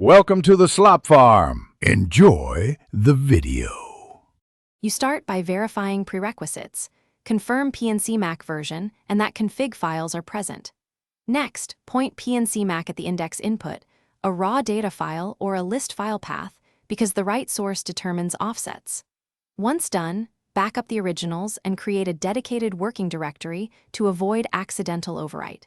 Welcome to the Slop Farm. Enjoy the video. You start by verifying prerequisites. Confirm Pncmak version and that config files are present. Next, point Pncmak at the index input, a raw data file or a list file path, because the right source determines offsets. Once done, back up the originals and create a dedicated working directory to avoid accidental overwrite.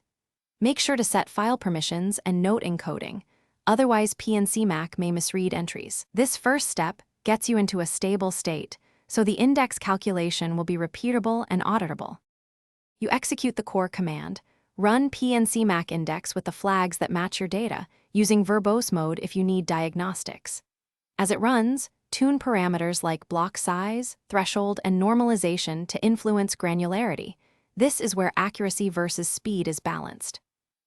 Make sure to set file permissions and note encoding, otherwise Pncmak may misread entries. This first step gets you into a stable state, so the index calculation will be repeatable and auditable. You execute the core command, run Pncmak index with the flags that match your data, using verbose mode if you need diagnostics. As it runs, tune parameters like block size, threshold, and normalization to influence granularity. This is where accuracy versus speed is balanced.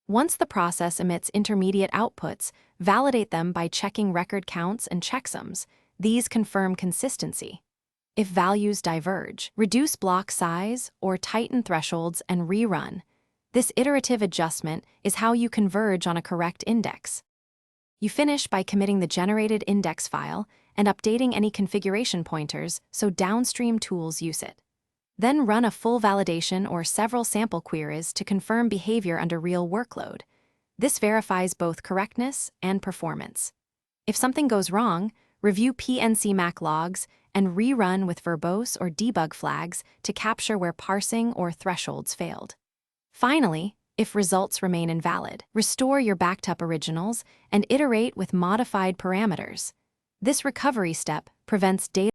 Once the process emits intermediate outputs, validate them by checking record counts and checksums. These confirm consistency. If values diverge, reduce block size or tighten thresholds and rerun. This iterative adjustment is how you converge on a correct index. You finish by committing the generated index file and updating any configuration pointers so downstream tools use it. Then run a full validation or several sample queries to confirm behavior under real workload. This verifies both correctness and performance. If something goes wrong, review Pncmak logs and rerun with verbose or debug flags to capture where parsing or thresholds failed. Finally, if results remain invalid, restore your backed up originals and iterate with modified parameters. This recovery step prevents data.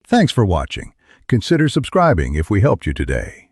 Thanks for watching. Consider subscribing if we helped you today.